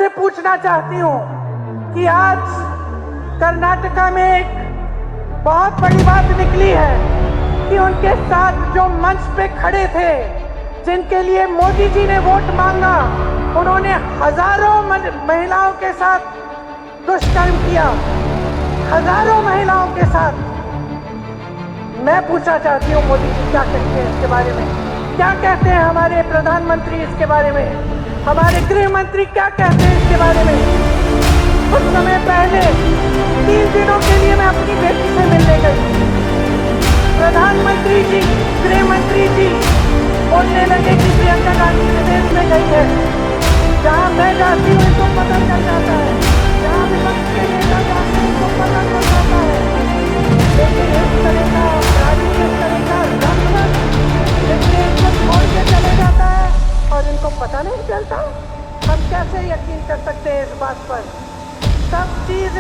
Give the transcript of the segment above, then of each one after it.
से पूछना चाहती हूँ कि आज कर्नाटका में एक बहुत बड़ी बात निकली है कि उनके साथ जो मंच पे खड़े थे, जिनके लिए मोदी जी ने वोट मांगा, उन्होंने हजारों महिलाओं के साथ दुष्कर्म किया, हजारों महिलाओं के साथ। मैं पूछना चाहती हूँ मोदी जी क्या कहते हैं इसके बारे में, क्या कहते हैं हमारे प्रधानमंत्री इसके बारे में, हमारे गृह मंत्री क्या कहते हैं इसके बारे में। कुछ समय पहले 3 दिनों के लिए मैं अपनी बेटी से मिलने गई। प्रधानमंत्री जी, गृह मंत्री जी बोलने लगे कि प्रियंका गांधी विदेश में गई है। जहाँ मैं जाती हूँ इनको पता चल जाता है, जहाँ विपक्ष के नेता जाते हैं इनको पता चल जाता है। लेकिन इस तरह का अपराधी, इस तरह का रंग इनको छोड़ के चले जाता है और इनको पता नहीं चलता। हम कैसे यकीन कर सकते हैं इस बात पर? सब चीज,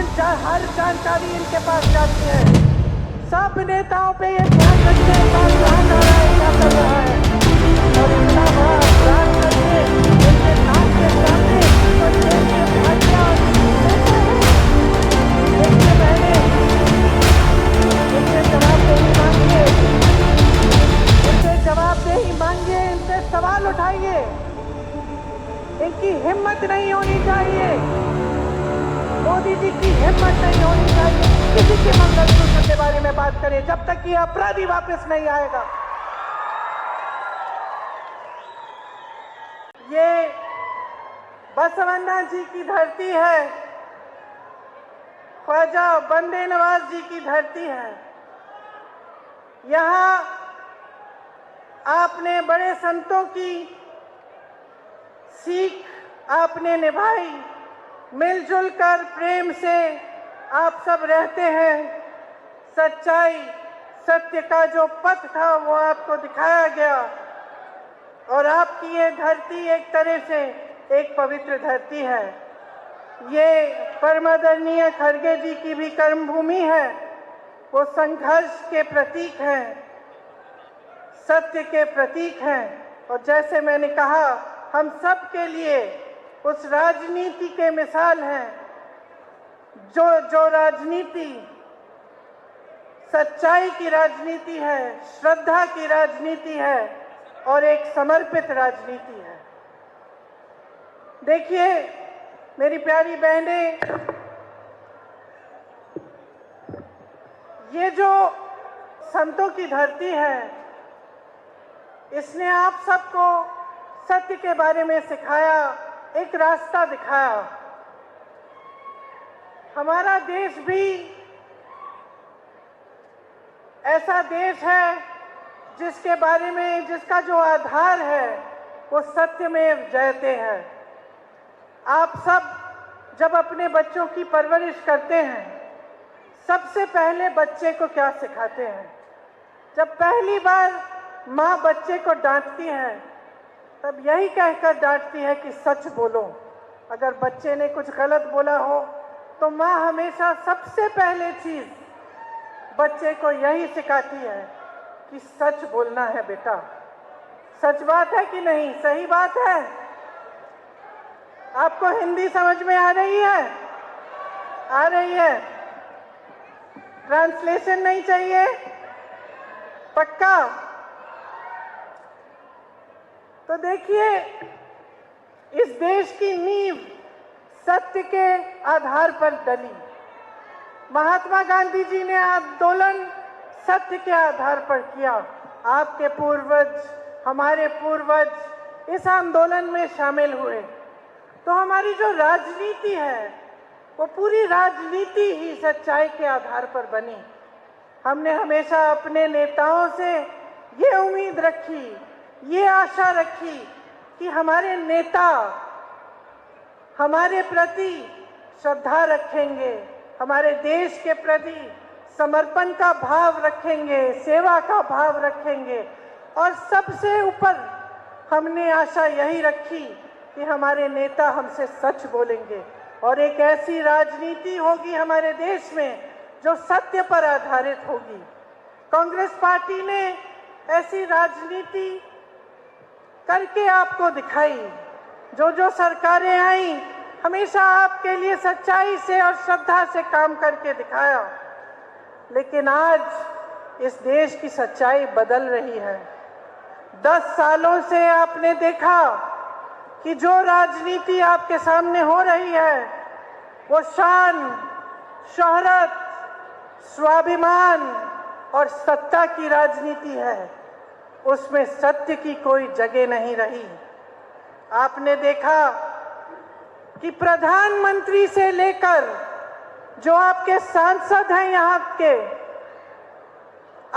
हर जानकारी इनके पास जाती है। सब नेताओं पे ये ध्यान रखते हैं कौन कहाँ जा रहा है, क्या कर रहा है। और इतना बड़ा अपराध करके इनके नाम के सामने और देश के भाग्य देखिए, पहले इनसे जवाबदेही मांगिए, इनसे जवाबदेही मांगिए, इनसे सवाल उठाइए। इनकी हिम्मत नहीं होनी चाहिए, मोदी जी की हिम्मत नहीं होनी चाहिए किसी के मंगलसूत्र के बारे में बात करें जब तक ये अपराधी वापस नहीं आएगा। ये बसवन्ना जी की धरती है, ख्वाजा बंदे नवाज जी की धरती है। यहाँ आपने बड़े संतों की सीख आपने निभाई, मिलजुल कर प्रेम से आप सब रहते हैं। सच्चाई, सत्य का जो पथ था वो आपको दिखाया गया और आपकी ये धरती एक तरह से एक पवित्र धरती है। ये परमादरणीय खड़गे जी की भी कर्मभूमि है। वो संघर्ष के प्रतीक हैं, सत्य के प्रतीक हैं और जैसे मैंने कहा, हम सब के लिए उस राजनीति के मिसाल हैं जो राजनीति सच्चाई की राजनीति है, श्रद्धा की राजनीति है और एक समर्पित राजनीति है। देखिए मेरी प्यारी बहनें, ये जो संतों की धरती है, इसने आप सबको सत्य के बारे में सिखाया, एक रास्ता दिखाया। हमारा देश भी ऐसा देश है जिसके बारे में, जिसका जो आधार है वो सत्यमेव जयते है। आप सब जब अपने बच्चों की परवरिश करते हैं, सबसे पहले बच्चे को क्या सिखाते हैं? जब पहली बार माँ बच्चे को डांटती है तब यही कहकर डांटती है कि सच बोलो। अगर बच्चे ने कुछ गलत बोला हो तो माँ हमेशा सबसे पहले चीज बच्चे को यही सिखाती है कि सच बोलना है बेटा। सच बात है कि नहीं? सही बात है। आपको हिंदी समझ में आ रही है? आ रही है? ट्रांसलेशन नहीं चाहिए? पक्का? तो देखिए, इस देश की नींव सत्य के आधार पर डली। महात्मा गांधी जी ने आंदोलन सत्य के आधार पर किया। आपके पूर्वज, हमारे पूर्वज इस आंदोलन में शामिल हुए। तो हमारी जो राजनीति है वो पूरी राजनीति ही सच्चाई के आधार पर बनी। हमने हमेशा अपने नेताओं से ये उम्मीद रखी, ये आशा रखी कि हमारे नेता हमारे प्रति श्रद्धा रखेंगे, हमारे देश के प्रति समर्पण का भाव रखेंगे, सेवा का भाव रखेंगे और सबसे ऊपर हमने आशा यही रखी कि हमारे नेता हमसे सच बोलेंगे और एक ऐसी राजनीति होगी हमारे देश में जो सत्य पर आधारित होगी। कांग्रेस पार्टी ने ऐसी राजनीति करके आपको दिखाई। जो सरकारें आई हमेशा आपके लिए सच्चाई से और श्रद्धा से काम करके दिखाया। लेकिन आज इस देश की सच्चाई बदल रही है। 10 सालों से आपने देखा कि जो राजनीति आपके सामने हो रही है वो शान, शोहरत, स्वाभिमान और सत्ता की राजनीति है। उसमें सत्य की कोई जगह नहीं रही। आपने देखा कि प्रधानमंत्री से लेकर जो आपके सांसद हैं यहाँ के,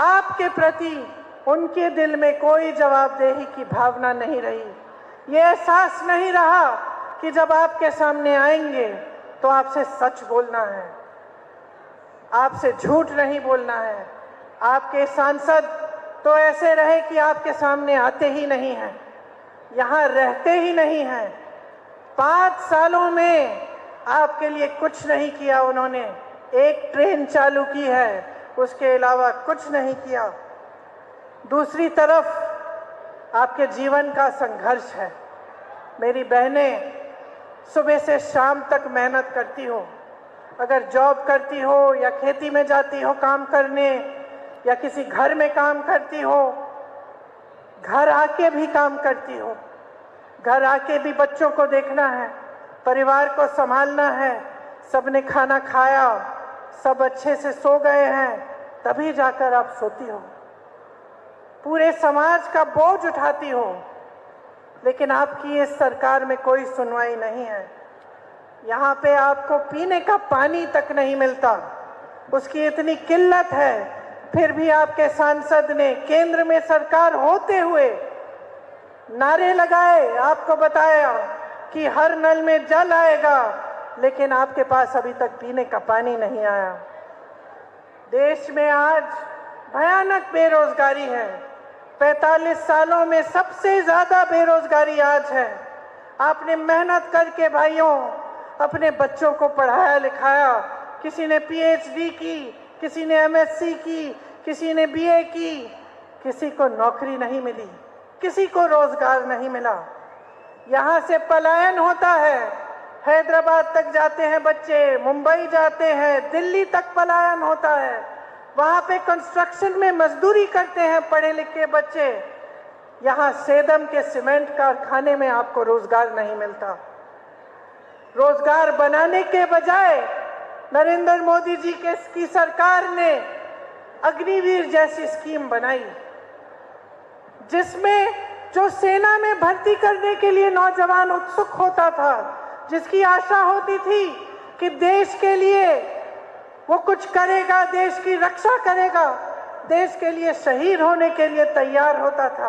आपके प्रति उनके दिल में कोई जवाबदेही की भावना नहीं रही। ये एहसास नहीं रहा कि जब आपके सामने आएंगे तो आपसे सच बोलना है, आपसे झूठ नहीं बोलना है। आपके सांसद तो ऐसे रहे कि आपके सामने आते ही नहीं हैं, यहाँ रहते ही नहीं हैं। 5 सालों में आपके लिए कुछ नहीं किया उन्होंने। एक ट्रेन चालू की है, उसके अलावा कुछ नहीं किया। दूसरी तरफ आपके जीवन का संघर्ष है। मेरी बहनें सुबह से शाम तक मेहनत करती हो, अगर जॉब करती हो या खेती में जाती हो काम करने या किसी घर में काम करती हो, घर आके भी काम करती हो, घर आके भी बच्चों को देखना है, परिवार को संभालना है। सबने खाना खाया, सब अच्छे से सो गए हैं, तभी जाकर आप सोती हो। पूरे समाज का बोझ उठाती हो, लेकिन आपकी इस सरकार में कोई सुनवाई नहीं है। यहाँ पे आपको पीने का पानी तक नहीं मिलता, उसकी इतनी किल्लत है। फिर भी आपके सांसद ने केंद्र में सरकार होते हुए नारे लगाए, आपको बताया कि हर नल में जल आएगा, लेकिन आपके पास अभी तक पीने का पानी नहीं आया। देश में आज भयानक बेरोजगारी है। 45 सालों में सबसे ज्यादा बेरोजगारी आज है। आपने मेहनत करके भाइयों अपने बच्चों को पढ़ाया लिखाया, किसी ने पीएचडी की, किसी ने एमएससी की, किसी ने बीए की, किसी को नौकरी नहीं मिली, किसी को रोजगार नहीं मिला। यहाँ से पलायन होता है, हैदराबाद तक जाते हैं बच्चे, मुंबई जाते हैं, दिल्ली तक पलायन होता है। वहाँ पे कंस्ट्रक्शन में मजदूरी करते हैं पढ़े लिखे बच्चे। यहाँ सेदम के सीमेंट कारखाने में आपको रोजगार नहीं मिलता। रोजगार बनाने के बजाय नरेंद्र मोदी जी की सरकार ने अग्निवीर जैसी स्कीम बनाई, जिसमें जो सेना में भर्ती करने के लिए नौजवान उत्सुक होता था, जिसकी आशा होती थी कि देश के लिए वो कुछ करेगा, देश की रक्षा करेगा, देश के लिए शहीद होने के लिए तैयार होता था,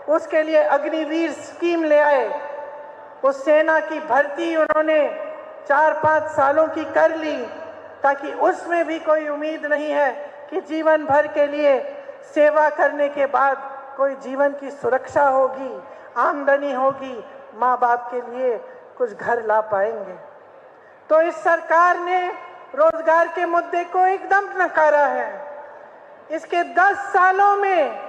उसके लिए अग्निवीर स्कीम ले आए। उस सेना की भर्ती उन्होंने 4-5 सालों की कर ली, ताकि उसमें भी कोई उम्मीद नहीं है कि जीवन भर के लिए सेवा करने के बाद कोई जीवन की सुरक्षा होगी, आमदनी होगी, माँ बाप के लिए कुछ घर ला पाएंगे। तो इस सरकार ने रोजगार के मुद्दे को एकदम नकारा है। इसके 10 सालों में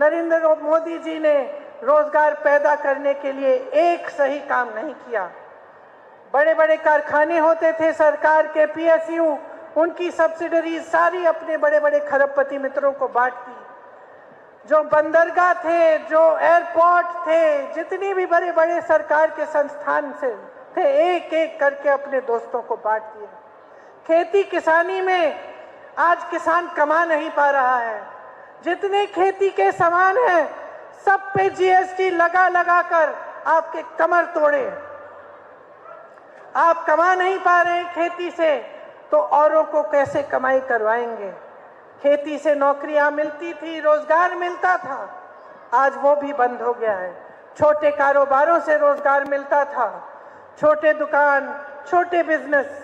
नरेंद्र मोदी जी ने रोजगार पैदा करने के लिए एक सही काम नहीं किया। बड़े बड़े कारखाने होते थे सरकार के, पीएसयू, उनकी सब्सिडरी सारी अपने बड़े बड़े खरबपति मित्रों को बांट दी। जो बंदरगाह थे, जो एयरपोर्ट थे, जितनी भी बड़े बड़े सरकार के संस्थान से थे, एक एक करके अपने दोस्तों को बांट दिया। खेती किसानी में आज किसान कमा नहीं पा रहा है। जितने खेती के सामान हैं सब पे जीएसटी लगा लगा कर आपके कमर तोड़े। आप कमा नहीं पा रहे खेती से, तो औरों को कैसे कमाई करवाएंगे। खेती से नौकरियां मिलती थी, रोजगार मिलता था, आज वो भी बंद हो गया है। छोटे कारोबारों से रोजगार मिलता था, छोटे दुकान, छोटे बिजनेस।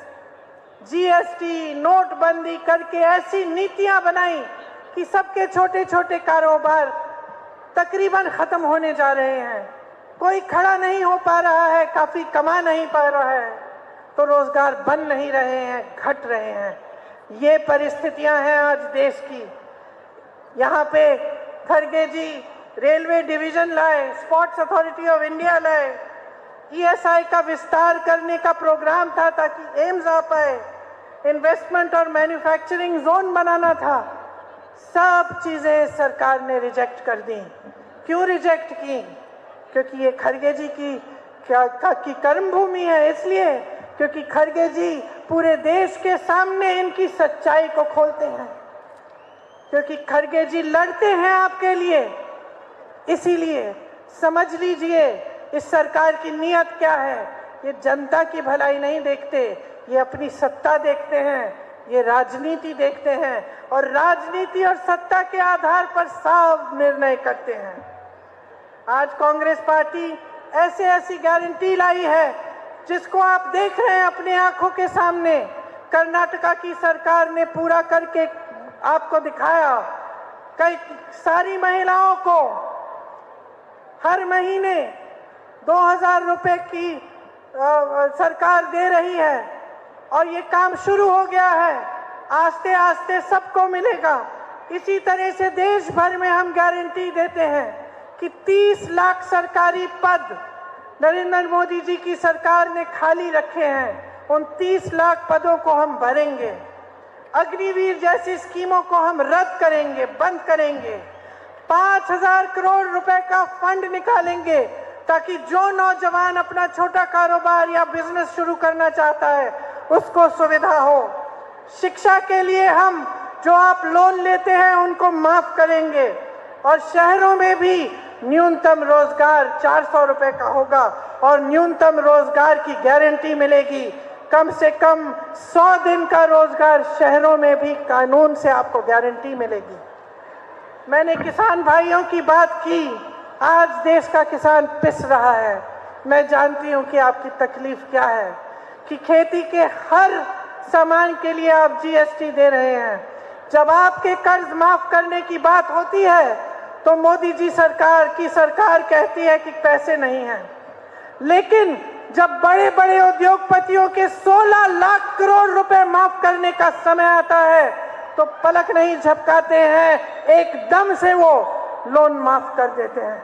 जीएसटी, नोटबंदी करके ऐसी नीतियां बनाई कि सबके छोटे छोटे कारोबार तकरीबन खत्म होने जा रहे हैं। कोई खड़ा नहीं हो पा रहा है, काफी कमा नहीं पा रहा है, तो रोजगार बन नहीं रहे हैं, घट रहे हैं। ये परिस्थितियां हैं आज देश की। यहाँ पे खड़गे जी रेलवे डिवीजन लाए, स्पोर्ट्स अथॉरिटी ऑफ इंडिया लाए, ईएसआई का विस्तार करने का प्रोग्राम था ताकि एम्स आ पाए, इन्वेस्टमेंट और मैन्युफैक्चरिंग जोन बनाना था। सब चीजें सरकार ने रिजेक्ट कर दी। क्यों रिजेक्ट की? क्योंकि ये खड़गे जी की कर्म भूमि है, इसलिए क्योंकि खड़गे जी पूरे देश के सामने इनकी सच्चाई को खोलते हैं, क्योंकि खड़गे जी लड़ते हैं आपके लिए। इसीलिए समझ लीजिए इस सरकार की नीयत क्या है। ये जनता की भलाई नहीं देखते, ये अपनी सत्ता देखते हैं, ये राजनीति देखते हैं और राजनीति और सत्ता के आधार पर साफ निर्णय करते हैं। आज कांग्रेस पार्टी ऐसी गारंटी लाई है जिसको आप देख रहे हैं अपनी आंखों के सामने। कर्नाटका की सरकार ने पूरा करके आपको दिखाया। कई सारी महिलाओं को हर महीने 2000 रुपए की सरकार दे रही है और ये काम शुरू हो गया है। आस्ते आस्ते सबको मिलेगा। इसी तरह से देश भर में हम गारंटी देते हैं कि 30 लाख सरकारी पद नरेंद्र मोदी जी की सरकार ने खाली रखे हैं। उन 30 लाख पदों को हम भरेंगे। अग्निवीर जैसी स्कीमों को हम रद्द करेंगे, बंद करेंगे। 5000 करोड़ रुपए का फंड निकालेंगे ताकि जो नौजवान अपना छोटा कारोबार या बिजनेस शुरू करना चाहता है उसको सुविधा हो। शिक्षा के लिए हम जो आप लोन लेते हैं उनको माफ करेंगे और शहरों में भी न्यूनतम रोजगार 400 रुपए का होगा और न्यूनतम रोजगार की गारंटी मिलेगी। कम से कम 100 दिन का रोजगार शहरों में भी कानून से आपको गारंटी मिलेगी। मैंने किसान भाइयों की बात की। आज देश का किसान पिस रहा है। मैं जानती हूं कि आपकी तकलीफ क्या है कि खेती के हर सामान के लिए आप जीएसटी दे रहे हैं। जब आपके कर्ज माफ करने की बात होती है तो मोदी जी सरकार कहती है कि पैसे नहीं हैं, लेकिन जब बड़े बड़े उद्योगपतियों के 16 लाख करोड़ रुपए माफ करने का समय आता है तो पलक नहीं झपकाते हैं, एकदम से वो लोन माफ कर देते हैं।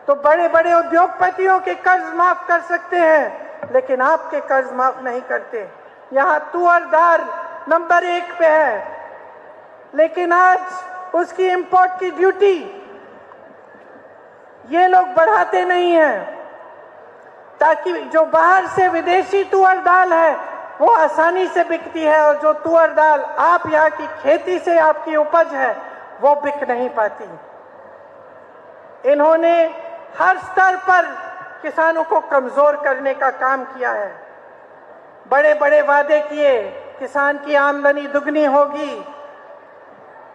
तो बड़े बड़े उद्योगपतियों के कर्ज माफ कर सकते हैं लेकिन आपके कर्ज माफ नहीं करते। यहाँ तुअर दाल नंबर 1 पे है, लेकिन आज उसकी इंपोर्ट की ड्यूटी ये लोग बढ़ाते नहीं हैं ताकि जो बाहर से विदेशी तुअर दाल है वो आसानी से बिकती है और जो तुअर दाल आप यहाँ की खेती से आपकी उपज है वो बिक नहीं पाती। इन्होंने हर स्तर पर किसानों को कमजोर करने का काम किया है। बड़े बड़े वादे किए, किसान की आमदनी दुगनी होगी,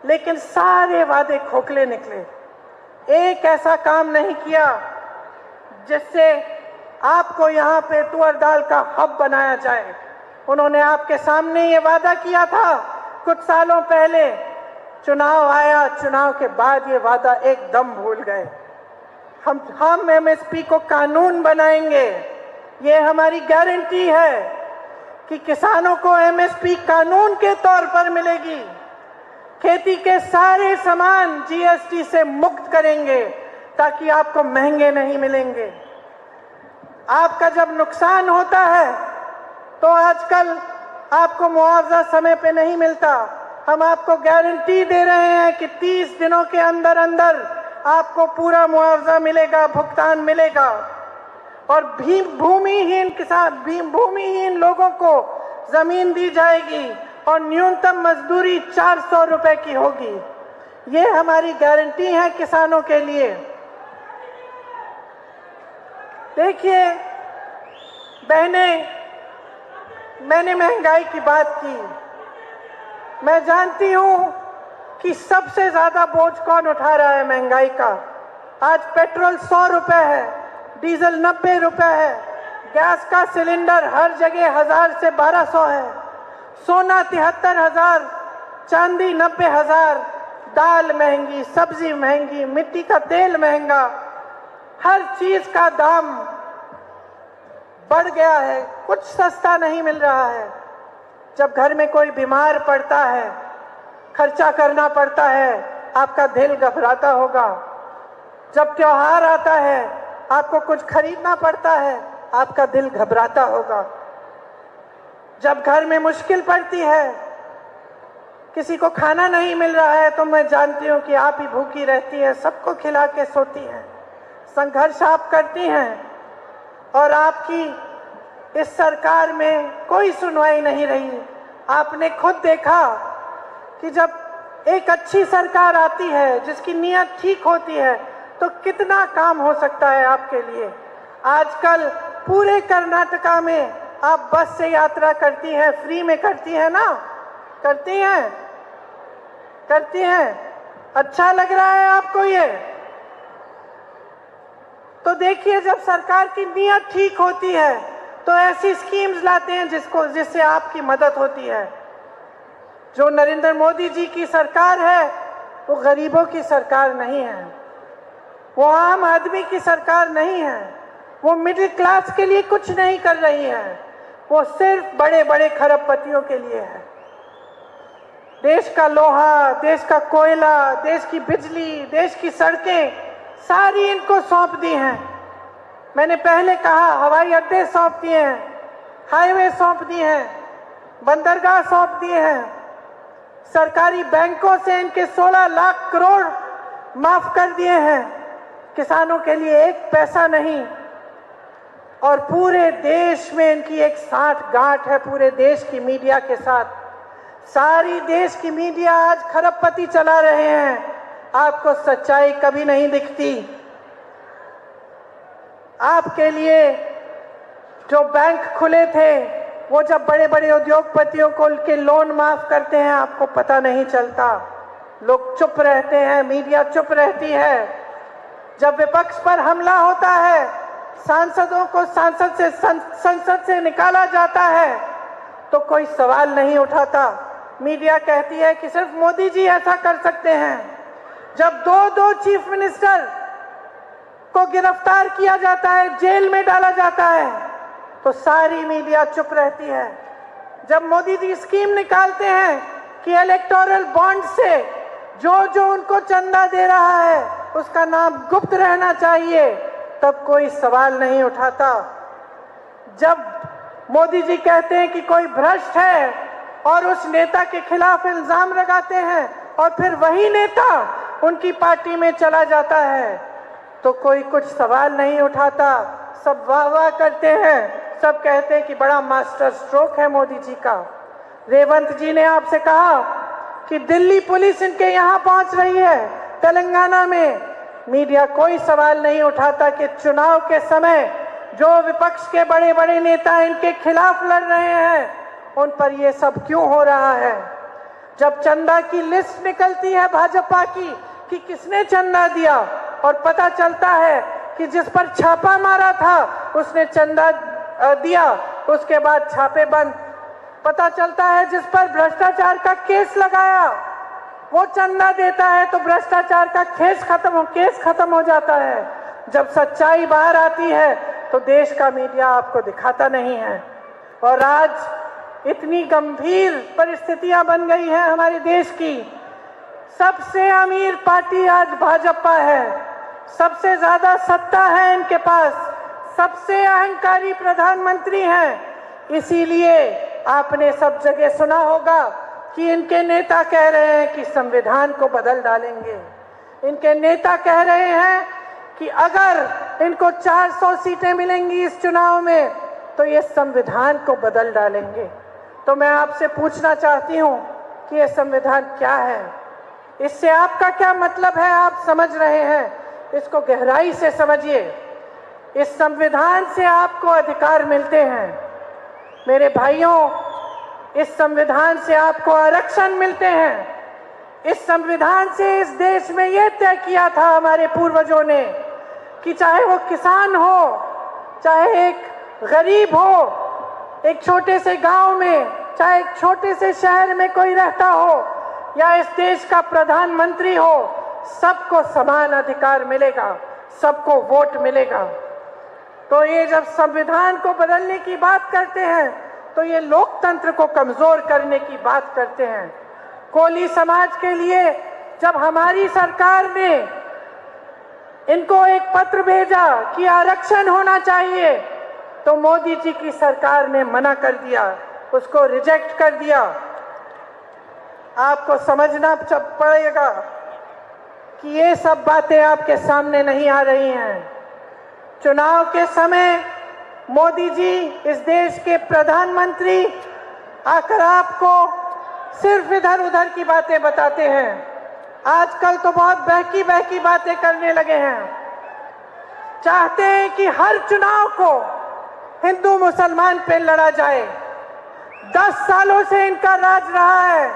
लेकिन सारे वादे खोखले निकले। एक ऐसा काम नहीं किया जिससे आपको यहाँ पे तुअर दाल का हब बनाया जाए। उन्होंने आपके सामने ये वादा किया था कुछ सालों पहले, चुनाव आया, चुनाव के बाद ये वादा एकदम भूल गए। हम एमएसपी को कानून बनाएंगे। ये हमारी गारंटी है कि किसानों को एमएसपी कानून के तौर पर मिलेगी। खेती के सारे सामान जीएसटी से मुक्त करेंगे ताकि आपको महंगे नहीं मिलेंगे। आपका जब नुकसान होता है तो आजकल आपको मुआवजा समय पे नहीं मिलता। हम आपको गारंटी दे रहे हैं कि 30 दिनों के अंदर अंदर आपको पूरा मुआवजा मिलेगा, भुगतान मिलेगा। और भूमिहीन लोगों को जमीन दी जाएगी और न्यूनतम मजदूरी 400 रुपए की होगी। ये हमारी गारंटी है किसानों के लिए। देखिए बहने, मैंने महंगाई की बात की। मैं जानती हूं कि सबसे ज्यादा बोझ कौन उठा रहा है महंगाई का। आज पेट्रोल 100 रुपए है, डीजल 90 रुपए है, गैस का सिलेंडर हर जगह 1000 से 1200 है, सोना 73,000, चांदी 90,000, दाल महंगी, सब्जी महंगी, मिट्टी का तेल महंगा, हर चीज का दाम बढ़ गया है। कुछ सस्ता नहीं मिल रहा है। जब घर में कोई बीमार पड़ता है, खर्चा करना पड़ता है, आपका दिल घबराता होगा। जब त्योहार आता है, आपको कुछ खरीदना पड़ता है, आपका दिल घबराता होगा। जब घर में मुश्किल पड़ती है, किसी को खाना नहीं मिल रहा है, तो मैं जानती हूँ कि आप ही भूखी रहती हैं, सबको खिला के सोती हैं, संघर्ष आप करती हैं। और आपकी इस सरकार में कोई सुनवाई नहीं रही। आपने खुद देखा कि जब एक अच्छी सरकार आती है, जिसकी नीयत ठीक होती है, तो कितना काम हो सकता है आपके लिए। आजकल पूरे कर्नाटका में आप बस से यात्रा करती हैं, फ्री में करती हैं ना? करती हैं? करती हैं? अच्छा लग रहा है आपको ये? तो देखिए, जब सरकार की नीयत ठीक होती है तो ऐसी स्कीम्स लाते हैं जिससे आपकी मदद होती है। जो नरेंद्र मोदी जी की सरकार है वो गरीबों की सरकार नहीं है, वो आम आदमी की सरकार नहीं है, वो मिडिल क्लास के लिए कुछ नहीं कर रही है, वो सिर्फ बड़े बड़े खरबपतियों के लिए है। देश का लोहा, देश का कोयला, देश की बिजली, देश की सड़कें सारी इनको सौंप दी हैं। मैंने पहले कहा, हवाई अड्डे सौंप दिए हैं, हाईवे सौंप दिए हैं, बंदरगाह सौंप दिए हैं, सरकारी बैंकों से इनके 16 लाख करोड़ माफ कर दिए हैं, किसानों के लिए एक पैसा नहीं। और पूरे देश में इनकी एक साठगांठ है, पूरे देश की मीडिया के साथ। सारी देश की मीडिया आज खरबपति चला रहे हैं, आपको सच्चाई कभी नहीं दिखती। आपके लिए जो बैंक खुले थे, वो जब बड़े बड़े उद्योगपतियों को के लोन माफ करते हैं, आपको पता नहीं चलता। लोग चुप रहते हैं, मीडिया चुप रहती है। जब विपक्ष पर हमला होता है, सांसदों को संसद से निकाला जाता है, तो कोई सवाल नहीं उठाता। मीडिया कहती है कि सिर्फ मोदी जी ऐसा कर सकते हैं। जब दो चीफ मिनिस्टर को गिरफ्तार किया जाता है, जेल में डाला जाता है, तो सारी मीडिया चुप रहती है। जब मोदी जी स्कीम निकालते हैं कि इलेक्टोरल बॉन्ड से जो उनको चंदा दे रहा है उसका नाम गुप्त रहना चाहिए, तब कोई सवाल नहीं उठाता। जब मोदी जी कहते हैं कि कोई भ्रष्ट है और उस नेता के खिलाफ इल्जाम लगाते हैं और फिर वही नेता उनकी पार्टी में चला जाता है, तो कोई कुछ सवाल नहीं उठाता। सब वाह वाह करते हैं, सब कहते हैं कि बड़ा मास्टर स्ट्रोक है मोदी जी का। रेवंत जी ने आपसे कहा कि दिल्ली पुलिस इनके यहाँ पहुंच रही है, तेलंगाना में। मीडिया कोई सवाल नहीं उठाता कि चुनाव के समय जो विपक्ष के बड़े बड़े नेता इनके खिलाफ लड़ रहे हैं, उन पर ये सब क्यों हो रहा है। जब चंदा की लिस्ट निकलती है भाजपा की कि किसने चंदा दिया, और पता चलता है कि जिस पर छापा मारा था उसने चंदा दिया, उसके बाद छापे बंद। पता चलता है जिस पर भ्रष्टाचार का केस लगाया वो चंदा देता है, तो भ्रष्टाचार का केस खत्म हो जाता है। जब सच्चाई बाहर आती है तो देश का मीडिया आपको दिखाता नहीं है। और आज इतनी गंभीर परिस्थितियां बन गई हैं हमारे देश की। सबसे अमीर पार्टी आज भाजपा है, सबसे ज्यादा सत्ता है इनके पास, सबसे अहंकारी प्रधानमंत्री हैं। इसीलिए आपने सब जगह सुना होगा कि इनके नेता कह रहे हैं कि संविधान को बदल डालेंगे। इनके नेता कह रहे हैं कि अगर इनको 400 सीटें मिलेंगी इस चुनाव में तो ये संविधान को बदल डालेंगे। तो मैं आपसे पूछना चाहती हूं कि ये संविधान क्या है, इससे आपका क्या मतलब है। आप समझ रहे हैं, इसको गहराई से समझिए। इस संविधान से आपको अधिकार मिलते हैं मेरे भाइयों, इस संविधान से आपको आरक्षण मिलते हैं। इस संविधान से इस देश में यह तय किया था हमारे पूर्वजों ने कि चाहे वो किसान हो, चाहे एक गरीब हो, एक छोटे से गांव में, चाहे एक छोटे से शहर में कोई रहता हो, या इस देश का प्रधानमंत्री हो, सबको समान अधिकार मिलेगा, सबको वोट मिलेगा। तो ये जब संविधान को बदलने की बात करते हैं तो ये लोकतंत्र को कमजोर करने की बात करते हैं। कोली समाज के लिए जब हमारी सरकार ने इनको एक पत्र भेजा कि आरक्षण होना चाहिए, तो मोदी जी की सरकार ने मना कर दिया, उसको रिजेक्ट कर दिया। आपको समझना पड़ेगा कि ये सब बातें आपके सामने नहीं आ रही हैं। चुनाव के समय मोदी जी इस देश के प्रधानमंत्री आकर आपको सिर्फ इधर उधर की बातें बताते हैं। आजकल तो बहुत बहकी बहकी बातें करने लगे हैं। चाहते हैं कि हर चुनाव को हिंदू मुसलमान पे लड़ा जाए। 10 सालों से इनका राज रहा है,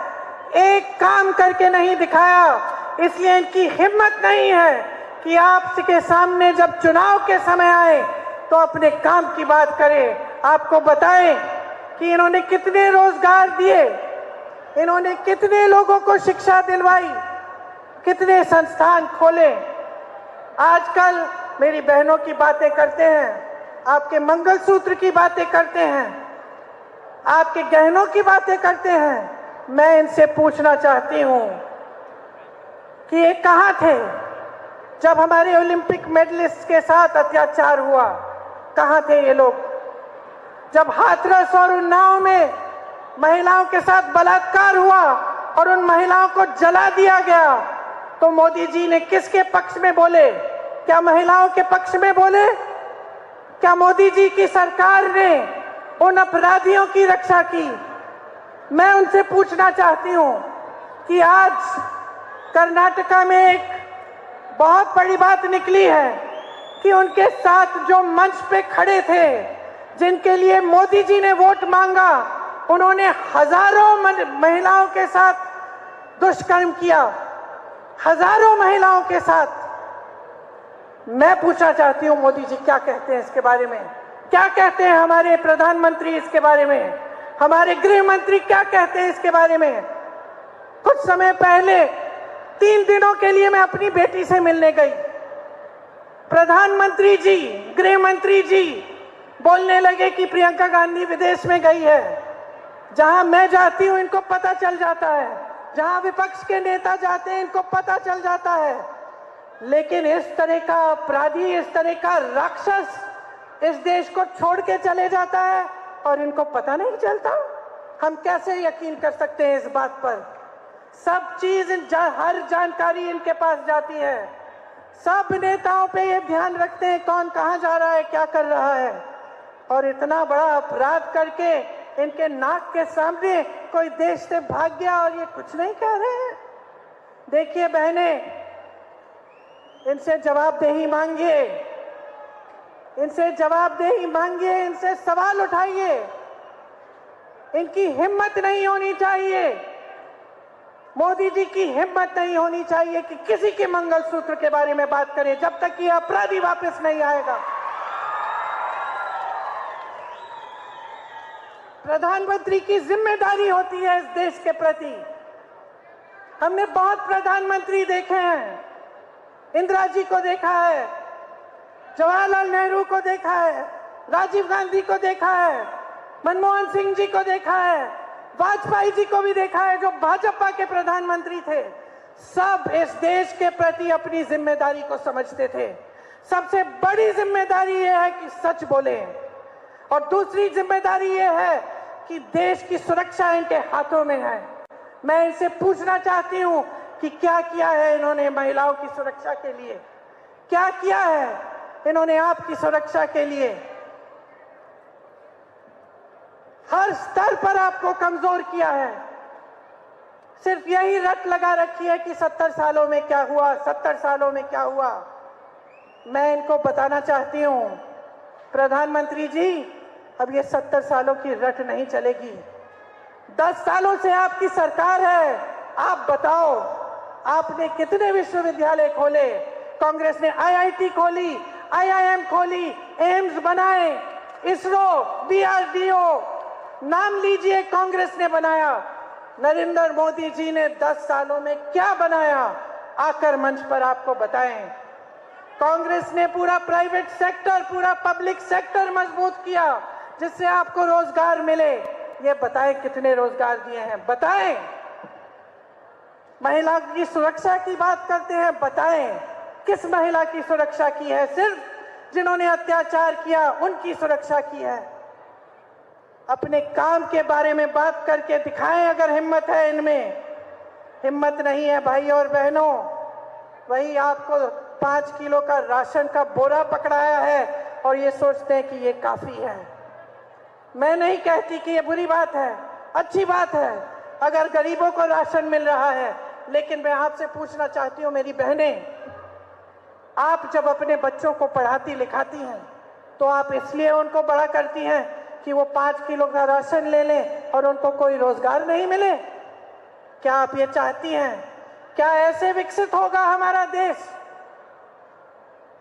एक काम करके नहीं दिखाया, इसलिए इनकी हिम्मत नहीं है कि आपके सामने जब चुनाव के समय आए तो अपने काम की बात करें। आपको बताएं कि इन्होंने कितने रोजगार दिए, इन्होंने कितने लोगों को शिक्षा दिलवाई, कितने संस्थान खोले। आजकल मेरी बहनों की बातें करते हैं, आपके मंगलसूत्र की बातें करते हैं, आपके गहनों की बातें करते हैं। मैं इनसे पूछना चाहती हूं कि ये कहां थे जब हमारे ओलंपिक मेडलिस्ट के साथ अत्याचार हुआ? कहां थे ये लोग जब हाथरस और उन्नाव में महिलाओं के साथ बलात्कार हुआ और उन महिलाओं को जला दिया गया? तो मोदी जी ने किसके पक्ष में बोले? क्या महिलाओं के पक्ष में बोले? क्या मोदी जी की सरकार ने उन अपराधियों की रक्षा की? मैं उनसे पूछना चाहती हूं कि आज कर्नाटका में एक बहुत बड़ी बात निकली है कि उनके साथ जो मंच पे खड़े थे, जिनके लिए मोदी जी ने वोट मांगा, उन्होंने हजारों महिलाओं के साथ दुष्कर्म किया, हजारों महिलाओं के साथ। मैं पूछना चाहती हूं मोदी जी क्या कहते हैं इसके बारे में? क्या कहते हैं हमारे प्रधानमंत्री इसके बारे में? हमारे गृह मंत्री क्या कहते हैं इसके बारे में? कुछ समय पहले 3 दिनों के लिए मैं अपनी बेटी से मिलने गई। प्रधानमंत्री जी, गृह मंत्री जी बोलने लगे कि प्रियंका गांधी विदेश में गई है। जहां मैं जाती हूं इनको पता चल जाता है, जहां विपक्ष के नेता जाते हैं इनको पता चल जाता है। लेकिन इस तरह का अपराधी, इस तरह का राक्षस इस देश को छोड़ के चले जाता है और इनको पता नहीं चलता। हम कैसे यकीन कर सकते हैं इस बात पर? सब चीज, हर जानकारी इनके पास जाती है। सब नेताओं पे ये ध्यान रखते हैं कौन कहां जा रहा है, क्या कर रहा है। और इतना बड़ा अपराध करके इनके नाक के सामने कोई देश से भाग गया और ये कुछ नहीं कह रहे हैं। देखिए बहने, इनसे जवाबदेही मांगिए, इनसे जवाबदेही मांगिए, इनसे सवाल उठाइए। इनकी हिम्मत नहीं होनी चाहिए, मोदी जी की हिम्मत नहीं होनी चाहिए कि किसी के मंगलसूत्र के बारे में बात करें जब तक ये अपराधी वापस नहीं आएगा। प्रधानमंत्री की जिम्मेदारी होती है इस देश के प्रति। हमने बहुत प्रधानमंत्री देखे हैं, इंदिरा जी को देखा है, जवाहरलाल नेहरू को देखा है, राजीव गांधी को देखा है, मनमोहन सिंह जी को देखा है, वाजपेयी जी को भी देखा है जो भाजपा के प्रधानमंत्री थे। सब इस देश के प्रति अपनी जिम्मेदारी को समझते थे। सबसे बड़ी जिम्मेदारी यह है कि सच बोलें और दूसरी जिम्मेदारी यह है कि देश की सुरक्षा इनके हाथों में है। मैं इनसे पूछना चाहती हूं कि क्या किया है इन्होंने महिलाओं की सुरक्षा के लिए? क्या किया है इन्होंने आपकी सुरक्षा के लिए? हर स्तर पर आपको कमजोर किया है। सिर्फ यही रट लगा रखी है कि 70 सालों में क्या हुआ, 70 सालों में क्या हुआ। मैं इनको बताना चाहती हूं प्रधानमंत्री जी, अब ये 70 सालों की रट नहीं चलेगी। 10 सालों से आपकी सरकार है। आप बताओ, आपने कितने विश्वविद्यालय खोले? कांग्रेस ने आईआईटी खोली, आईआईएम खोली, एम्स बनाए, इसरो, डीआरडीओ, नाम लीजिए, कांग्रेस ने बनाया। नरेंद्र मोदी जी ने 10 सालों में क्या बनाया? आकर मंच पर आपको बताएं। कांग्रेस ने पूरा प्राइवेट सेक्टर, पूरा पब्लिक सेक्टर मजबूत किया जिससे आपको रोजगार मिले। ये बताएं कितने रोजगार दिए हैं, बताएं। महिला की सुरक्षा की बात करते हैं, बताएं किस महिला की सुरक्षा की है? सिर्फ जिन्होंने अत्याचार किया उनकी सुरक्षा की है। अपने काम के बारे में बात करके दिखाएं अगर हिम्मत है इनमें। हिम्मत नहीं है भाई और बहनों, वही आपको 5 किलो का राशन का बोरा पकड़ाया है और ये सोचते हैं कि ये काफी है। मैं नहीं कहती कि ये बुरी बात है, अच्छी बात है अगर गरीबों को राशन मिल रहा है, लेकिन मैं आपसे पूछना चाहती हूँ मेरी बहनें, आप जब अपने बच्चों को पढ़ाती लिखाती हैं तो आप इसलिए उनको बड़ा करती हैं कि वो 5 किलो का राशन ले लें और उनको कोई रोजगार नहीं मिले? क्या आप ये चाहती हैं? क्या ऐसे विकसित होगा हमारा देश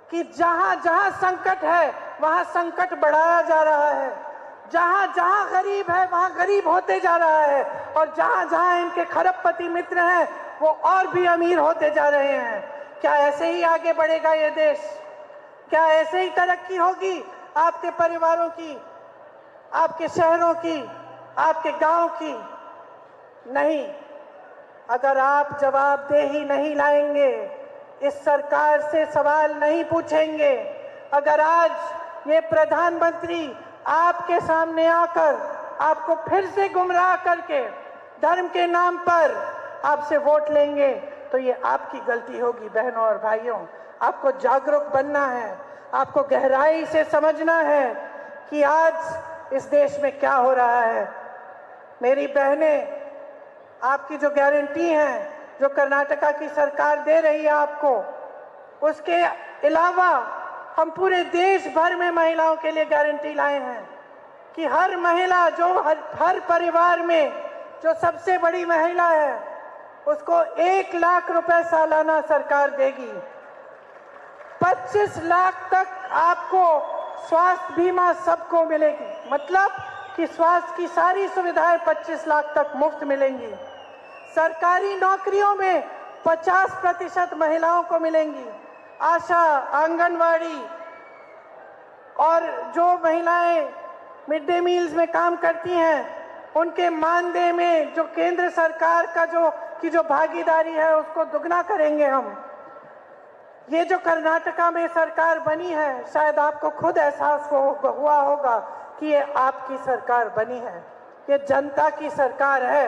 कि जहां जहां संकट है वहां संकट बढ़ाया जा रहा है, जहां जहां गरीब है वहां गरीब होते जा रहा है, और जहां जहां इनके खरबपति मित्र हैं वो और भी अमीर होते जा रहे हैं? क्या ऐसे ही आगे बढ़ेगा ये देश? क्या ऐसे ही तरक्की होगी आपके परिवारों की, आपके शहरों की, आपके गांव की? नहीं। अगर आप जवाबदेही नहीं लाएंगे, इस सरकार से सवाल नहीं पूछेंगे, अगर आज ये प्रधानमंत्री आपके सामने आकर आपको फिर से गुमराह करके धर्म के नाम पर आपसे वोट लेंगे तो ये आपकी गलती होगी। बहनों और भाइयों, आपको जागरूक बनना है, आपको गहराई से समझना है कि आज इस देश में क्या हो रहा है। मेरी बहनें, आपकी जो गारंटी है जो कर्नाटका की सरकार दे रही है आपको, उसके अलावा हम पूरे देश भर में महिलाओं के लिए गारंटी लाए हैं कि हर महिला, जो हर परिवार में जो सबसे बड़ी महिला है उसको 1 लाख रुपए सालाना सरकार देगी। 25 लाख तक आपको स्वास्थ्य बीमा सबको मिलेगी, मतलब कि स्वास्थ्य की सारी सुविधाएं 25 लाख तक मुफ्त मिलेंगी। सरकारी नौकरियों में 50% महिलाओं को मिलेंगी। आशा, आंगनवाड़ी और जो महिलाएं मिड डे मील्स में काम करती हैं उनके मानदेय में जो केंद्र सरकार का जो भागीदारी है उसको दुगना करेंगे हम। ये जो कर्नाटका में सरकार बनी है, शायद आपको खुद एहसास हुआ होगा कि ये आपकी सरकार बनी है, ये जनता की सरकार है,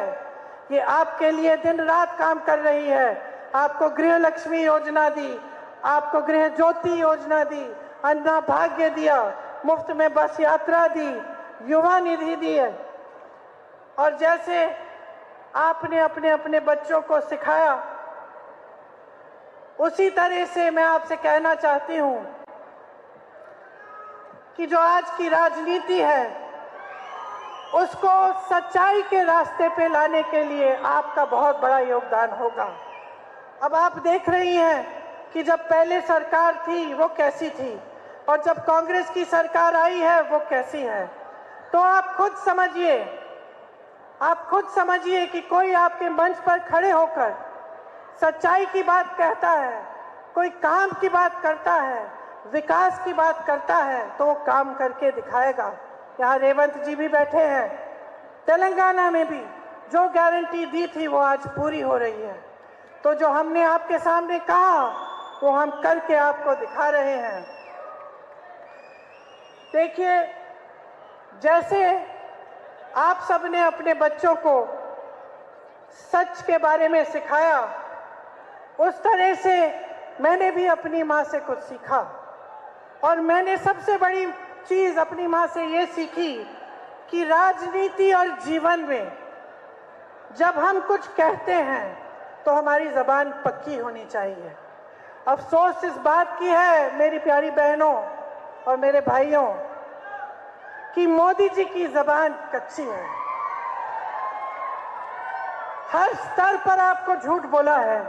ये आपके लिए दिन रात काम कर रही है। आपको गृह लक्ष्मी योजना दी, आपको गृह ज्योति योजना दी, अन्ना भाग्य दिया, मुफ्त में बस यात्रा दी, युवा निधि दी है। और जैसे आपने अपने अपने बच्चों को सिखाया, उसी तरह से मैं आपसे कहना चाहती हूं कि जो आज की राजनीति है उसको सच्चाई के रास्ते पे लाने के लिए आपका बहुत बड़ा योगदान होगा। अब आप देख रही हैं कि जब पहले सरकार थी वो कैसी थी और जब कांग्रेस की सरकार आई है वो कैसी है। तो आप खुद समझिए कि कोई आपके मंच पर खड़े होकर सच्चाई की बात कहता है, कोई काम की बात करता है, विकास की बात करता है तो वो काम करके दिखाएगा। यहाँ रेवंत जी भी बैठे हैं। तेलंगाना में भी जो गारंटी दी थी वो आज पूरी हो रही है। तो जो हमने आपके सामने कहा वो हम करके आपको दिखा रहे हैं। देखिए, जैसे आप सबने अपने बच्चों को सच के बारे में सिखाया, उस तरह से मैंने भी अपनी माँ से कुछ सीखा। और मैंने सबसे बड़ी चीज अपनी माँ से ये सीखी कि राजनीति और जीवन में जब हम कुछ कहते हैं तो हमारी जबान पक्की होनी चाहिए। अफसोस इस बात की है मेरी प्यारी बहनों और मेरे भाइयों कि मोदी जी की जबान कच्ची है। हर स्तर पर आपको झूठ बोला है।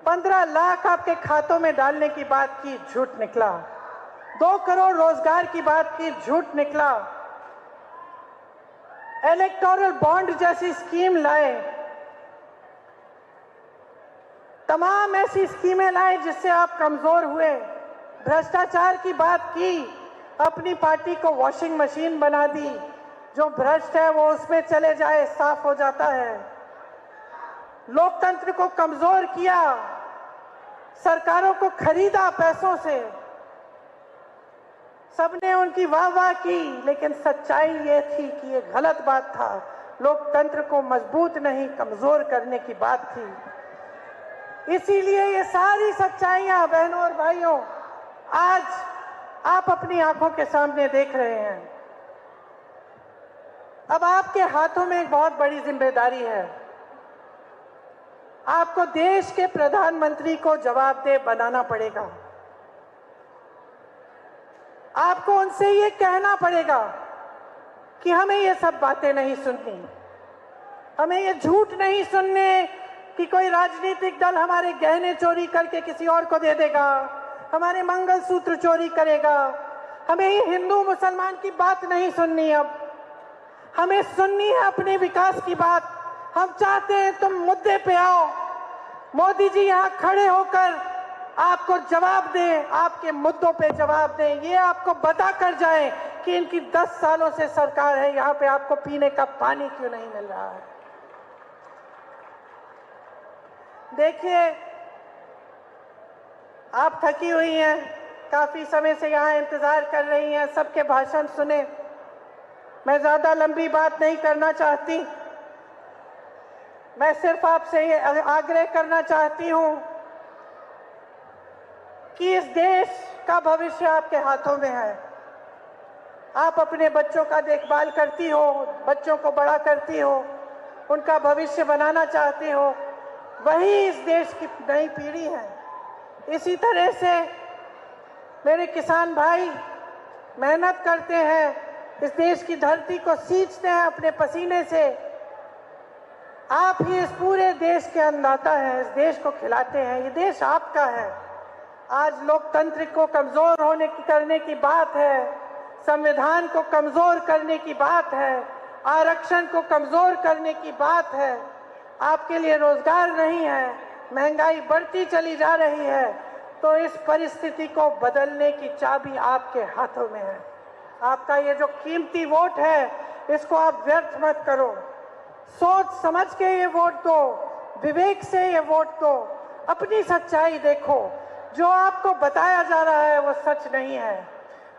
15 लाख आपके खातों में डालने की बात की, झूठ निकला। 2 करोड़ रोजगार की बात की, झूठ निकला। इलेक्टोरल बॉन्ड जैसी स्कीम लाए, तमाम ऐसी स्कीमें लाए जिससे आप कमजोर हुए। भ्रष्टाचार की बात की, अपनी पार्टी को वॉशिंग मशीन बना दी, जो भ्रष्ट है वो उसमें चले जाए, साफ हो जाता है। लोकतंत्र को कमजोर किया, सरकारों को खरीदा पैसों से, सबने उनकी वाह की, लेकिन सच्चाई ये थी कि ये गलत बात था। लोकतंत्र को मजबूत नहीं कमजोर करने की बात थी। इसीलिए ये सारी सच्चाइयां बहनों और भाइयों आज आप अपनी आंखों के सामने देख रहे हैं। अब आपके हाथों में एक बहुत बड़ी जिम्मेदारी है। आपको देश के प्रधानमंत्री को जवाबदेह बनाना पड़ेगा। आपको उनसे ये कहना पड़ेगा कि हमें ये सब बातें नहीं सुननी, हमें ये झूठ नहीं सुनने कि कोई राजनीतिक दल हमारे गहने चोरी करके किसी और को दे देगा, हमारे मंगलसूत्र चोरी करेगा। हमें ये हिंदू मुसलमान की बात नहीं सुननी। अब हमें सुननी है अपने विकास की बात। हम चाहते हैं तुम मुद्दे पे आओ, मोदी जी यहाँ खड़े होकर आपको जवाब दें, आपके मुद्दों पे जवाब दें। ये आपको बता कर जाए कि इनकी 10 सालों से सरकार है, यहाँ पे आपको पीने का पानी क्यों नहीं मिल रहा है। देखिए, आप थकी हुई हैं, काफी समय से यहाँ इंतजार कर रही हैं, सबके भाषण सुने। मैं ज्यादा लंबी बात नहीं करना चाहती। मैं सिर्फ आपसे ये आग्रह करना चाहती हूं कि इस देश का भविष्य आपके हाथों में है। आप अपने बच्चों का देखभाल करती हो, बच्चों को बड़ा करती हो, उनका भविष्य बनाना चाहती हो। वही इस देश की नई पीढ़ी है। इसी तरह से मेरे किसान भाई मेहनत करते हैं, इस देश की धरती को सींचते हैं अपने पसीने से। आप ही इस पूरे देश के अन्नदाता हैं, इस देश को खिलाते हैं। ये देश आपका है। आज लोकतंत्र को कमजोर करने की बात है, संविधान को कमजोर करने की बात है, आरक्षण को कमजोर करने की बात है। आपके लिए रोजगार नहीं है, महंगाई बढ़ती चली जा रही है। तो इस परिस्थिति को बदलने की चाबी आपके हाथों में है। आपका ये जो कीमती वोट है, इसको आप व्यर्थ मत करो। सोच समझ के ये वोट दो, विवेक से ये वोट दो। अपनी सच्चाई देखो। जो आपको बताया जा रहा है वो सच नहीं है,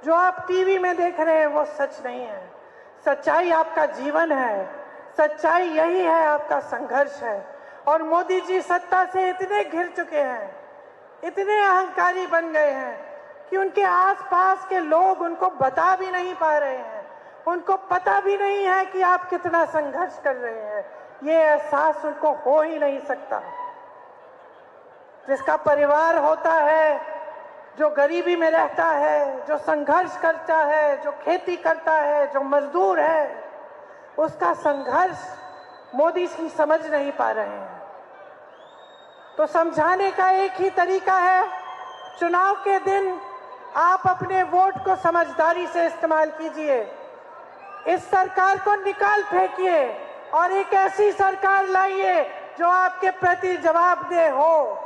जो आप टीवी में देख रहे हैं वो सच नहीं है। सच्चाई आपका जीवन है, सच्चाई यही है, आपका संघर्ष है। और मोदी जी सत्ता से इतने घिर चुके हैं, इतने अहंकारी बन गए हैं कि उनके आसपास के लोग उनको बता भी नहीं पा रहे हैं। उनको पता भी नहीं है कि आप कितना संघर्ष कर रहे हैं। ये एहसास उनको हो ही नहीं सकता। जिसका परिवार होता है, जो गरीबी में रहता है, जो संघर्ष करता है, जो खेती करता है, जो मजदूर है, उसका संघर्ष मोदी जी समझ नहीं पा रहे हैं। तो समझाने का एक ही तरीका है, चुनाव के दिन आप अपने वोट को समझदारी से इस्तेमाल कीजिए। इस सरकार को निकाल फेंकिए और एक ऐसी सरकार लाइए जो आपके प्रति जवाबदेह हो,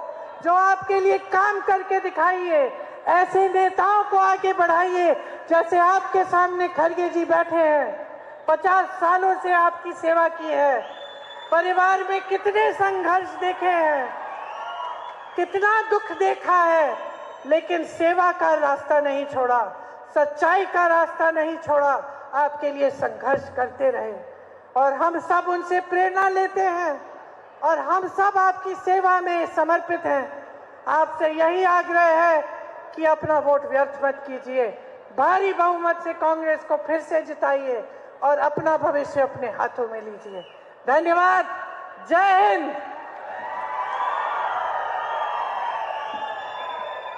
जो आपके लिए काम करके दिखाइए। ऐसे नेताओं को आगे बढ़ाइए जैसे आपके सामने खड़गे जी बैठे हैं। 50 सालों से आपकी सेवा की है, परिवार में कितने संघर्ष देखे हैं, कितना दुख देखा है, लेकिन सेवा का रास्ता नहीं छोड़ा, सच्चाई का रास्ता नहीं छोड़ा, आपके लिए संघर्ष करते रहे। और हम सब उनसे प्रेरणा लेते हैं और हम सब आपकी सेवा में समर्पित हैं। आपसे यही आग्रह है कि अपना वोट व्यर्थ मत कीजिए, भारी बहुमत से कांग्रेस को फिर से जिताइए और अपना भविष्य अपने हाथों में लीजिए। धन्यवाद। जय हिंद।